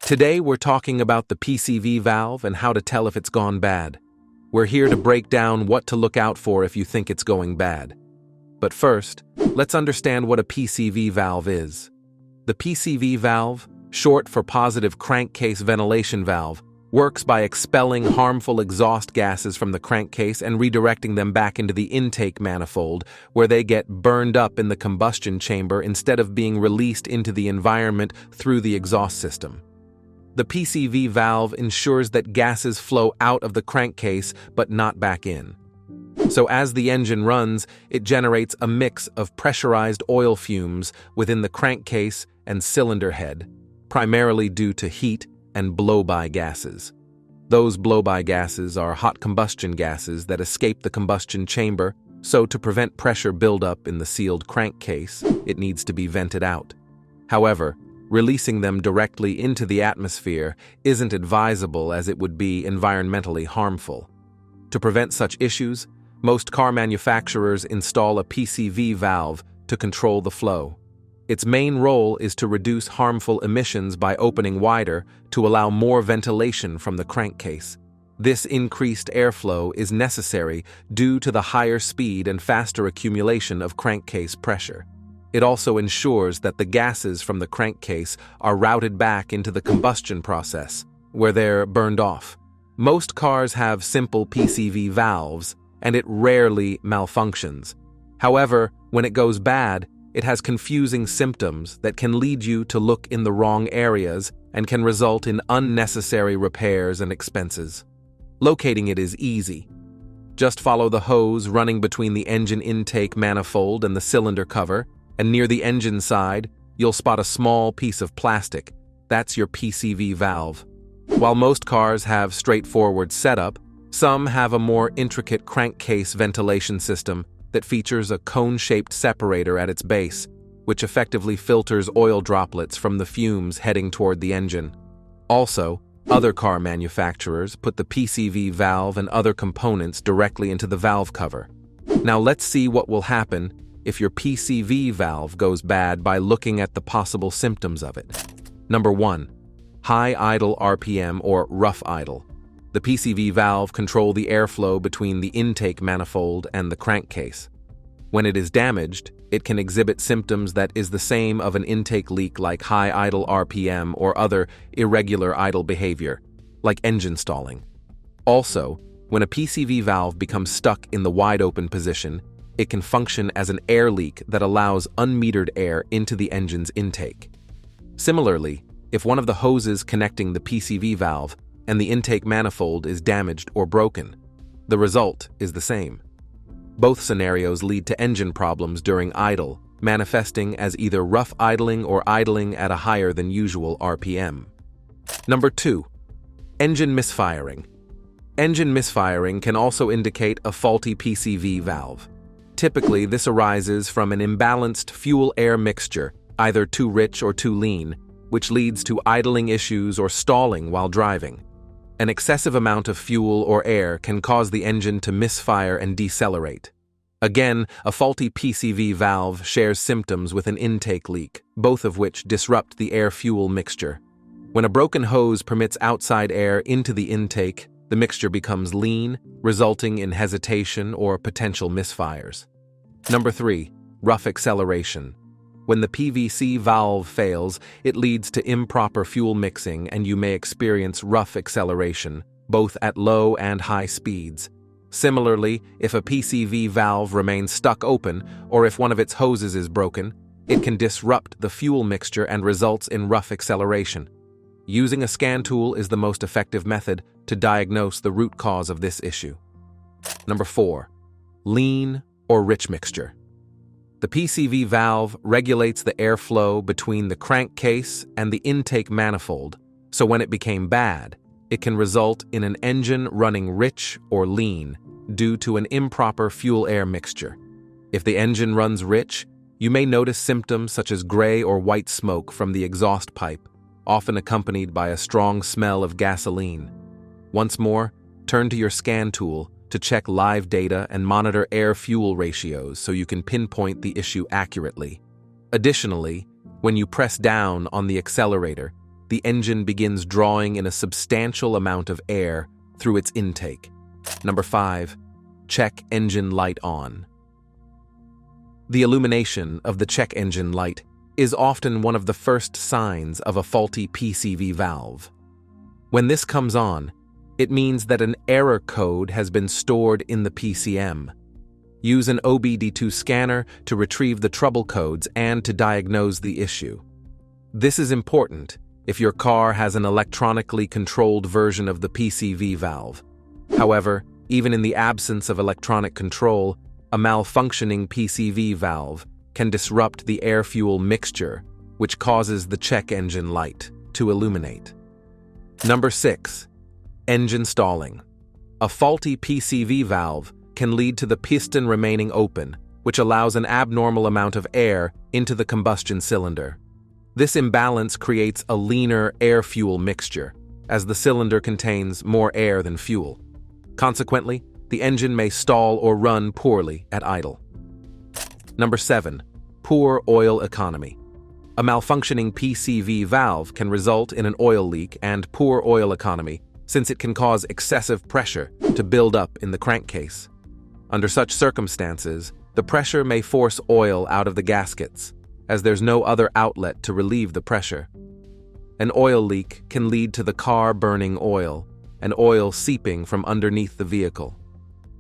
Today we're talking about the PCV valve and how to tell if it's gone bad. We're here to break down what to look out for if you think it's going bad. But first, let's understand what a PCV valve is. The PCV valve, short for positive crankcase ventilation valve, works by expelling harmful exhaust gases from the crankcase and redirecting them back into the intake manifold, where they get burned up in the combustion chamber instead of being released into the environment through the exhaust system. The PCV valve ensures that gases flow out of the crankcase but not back in. So as the engine runs, it generates a mix of pressurized oil fumes within the crankcase and cylinder head, primarily due to heat and blow-by gases. Those blow-by gases are hot combustion gases that escape the combustion chamber, so to prevent pressure buildup in the sealed crankcase, it needs to be vented out. However, releasing them directly into the atmosphere isn't advisable as it would be environmentally harmful. To prevent such issues, most car manufacturers install a PCV valve to control the flow. Its main role is to reduce harmful emissions by opening wider to allow more ventilation from the crankcase. This increased airflow is necessary due to the higher speed and faster accumulation of crankcase pressure. It also ensures that the gases from the crankcase are routed back into the combustion process, where they're burned off. Most cars have simple PCV valves, and it rarely malfunctions. However, when it goes bad, it has confusing symptoms that can lead you to look in the wrong areas and can result in unnecessary repairs and expenses. Locating it is easy. Just follow the hose running between the engine intake manifold and the cylinder cover, and near the engine side, you'll spot a small piece of plastic. That's your PCV valve. While most cars have straightforward setup, some have a more intricate crankcase ventilation system that features a cone-shaped separator at its base, which effectively filters oil droplets from the fumes heading toward the engine. Also, other car manufacturers put the PCV valve and other components directly into the valve cover. Now let's see what will happen if your PCV valve goes bad by looking at the possible symptoms of it. Number 1. High idle RPM or rough idle. The PCV valve controls the airflow between the intake manifold and the crankcase. When it is damaged, it can exhibit symptoms that is the same of an intake leak like high idle RPM or other irregular idle behavior, like engine stalling. Also, when a PCV valve becomes stuck in the wide-open position, it can function as an air leak that allows unmetered air into the engine's intake. Similarly, if one of the hoses connecting the PCV valve and the intake manifold is damaged or broken, the result is the same. Both scenarios lead to engine problems during idle, manifesting as either rough idling or idling at a higher than usual RPM. Number 2. Engine misfiring. Engine misfiring can also indicate a faulty PCV valve. Typically, this arises from an imbalanced fuel-air mixture, either too rich or too lean, which leads to idling issues or stalling while driving. An excessive amount of fuel or air can cause the engine to misfire and decelerate. Again, a faulty PCV valve shares symptoms with an intake leak, both of which disrupt the air-fuel mixture. When a broken hose permits outside air into the intake, the mixture becomes lean, resulting in hesitation or potential misfires. Number 3. Rough acceleration. When the PVC valve fails, it leads to improper fuel mixing and you may experience rough acceleration, both at low and high speeds. Similarly, if a PCV valve remains stuck open or if one of its hoses is broken, it can disrupt the fuel mixture and results in rough acceleration. Using a scan tool is the most effective method to diagnose the root cause of this issue. Number 4. Lean or rich mixture. The PCV valve regulates the airflow between the crankcase and the intake manifold, so when it became bad, it can result in an engine running rich or lean due to an improper fuel-air mixture. If the engine runs rich, you may notice symptoms such as gray or white smoke from the exhaust pipe, often accompanied by a strong smell of gasoline. Once more, turn to your scan tool to check live data and monitor air-fuel ratios so you can pinpoint the issue accurately. Additionally, when you press down on the accelerator, the engine begins drawing in a substantial amount of air through its intake. Number 5. Check engine light on. The illumination of the check engine light is often one of the first signs of a faulty PCV valve. When this comes on, it means that an error code has been stored in the PCM. Use an OBD2 scanner to retrieve the trouble codes and to diagnose the issue. This is important if your car has an electronically controlled version of the PCV valve. However, even in the absence of electronic control, a malfunctioning PCV valve can disrupt the air-fuel mixture, which causes the check engine light to illuminate. Number 6. Engine stalling. A faulty PCV valve can lead to the piston remaining open, which allows an abnormal amount of air into the combustion cylinder. This imbalance creates a leaner air-fuel mixture, as the cylinder contains more air than fuel. Consequently, the engine may stall or run poorly at idle. Number 7. Poor oil economy. A malfunctioning PCV valve can result in an oil leak and poor oil economy, since it can cause excessive pressure to build up in the crankcase. Under such circumstances, the pressure may force oil out of the gaskets, as there's no other outlet to relieve the pressure. An oil leak can lead to the car burning oil, and oil seeping from underneath the vehicle.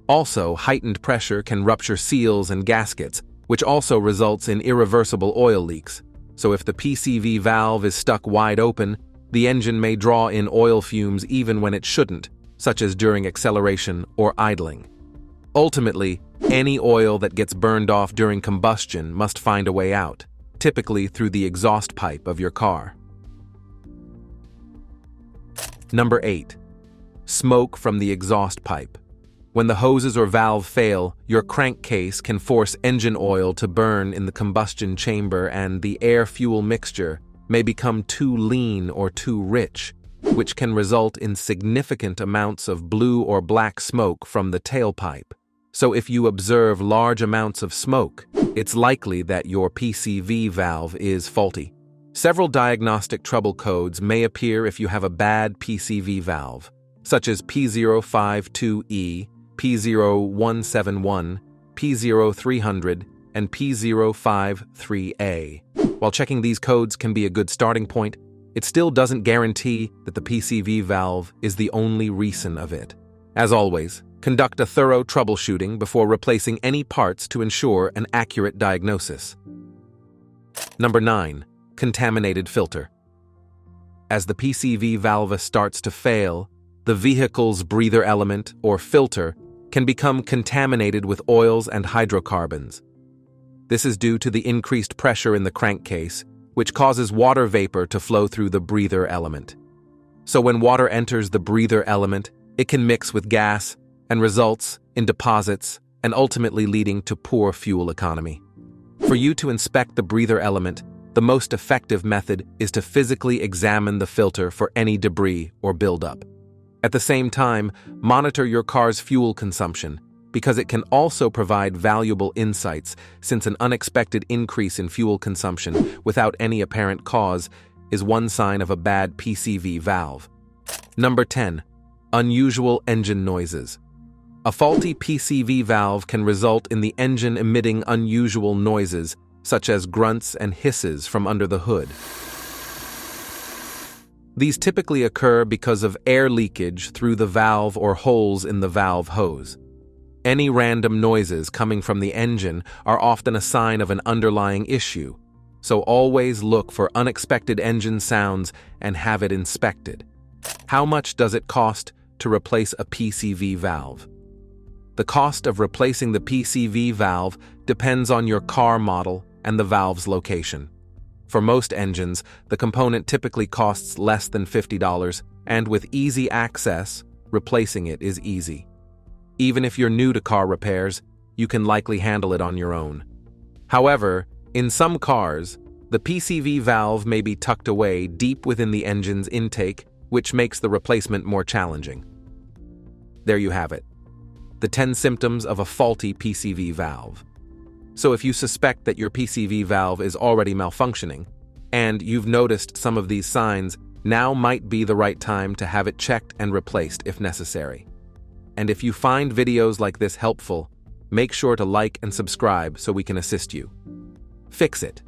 Also, heightened pressure can rupture seals and gaskets, which also results in irreversible oil leaks. So if the PCV valve is stuck wide open, the engine may draw in oil fumes even when it shouldn't, such as during acceleration or idling. Ultimately, any oil that gets burned off during combustion must find a way out, typically through the exhaust pipe of your car. Number 8. Smoke from the exhaust pipe. When the hoses or valve fail, your crankcase can force engine oil to burn in the combustion chamber, and the air-fuel mixture may become too lean or too rich, which can result in significant amounts of blue or black smoke from the tailpipe. So if you observe large amounts of smoke, it's likely that your PCV valve is faulty. Several diagnostic trouble codes may appear if you have a bad PCV valve, such as P052E, P0171, P0300, and P053A. While checking these codes can be a good starting point, it still doesn't guarantee that the PCV valve is the only reason of it. As always, conduct a thorough troubleshooting before replacing any parts to ensure an accurate diagnosis. Number 9. Contaminated filter. As the PCV valve starts to fail, the vehicle's breather element, or filter, can become contaminated with oils and hydrocarbons. This is due to the increased pressure in the crankcase, which causes water vapor to flow through the breather element. So when water enters the breather element, it can mix with gas and results in deposits and ultimately leading to poor fuel economy. For you to inspect the breather element, the most effective method is to physically examine the filter for any debris or buildup. At the same time, monitor your car's fuel consumption, because it can also provide valuable insights, since an unexpected increase in fuel consumption without any apparent cause is one sign of a bad PCV valve. Number 10. Unusual engine noises. A faulty PCV valve can result in the engine emitting unusual noises, such as grunts and hisses from under the hood. These typically occur because of air leakage through the valve or holes in the valve hose. Any random noises coming from the engine are often a sign of an underlying issue, so always look for unexpected engine sounds and have it inspected. How much does it cost to replace a PCV valve? The cost of replacing the PCV valve depends on your car model and the valve's location. For most engines, the component typically costs less than $50, and with easy access, replacing it is easy. Even if you're new to car repairs, you can likely handle it on your own. However, in some cars, the PCV valve may be tucked away deep within the engine's intake, which makes the replacement more challenging. There you have it. The 10 symptoms of a faulty PCV valve. So if you suspect that your PCV valve is already malfunctioning, and you've noticed some of these signs, Now might be the right time to have it checked and replaced if necessary. And if you find videos like this helpful, make sure to like and subscribe so we can assist you. Fix it.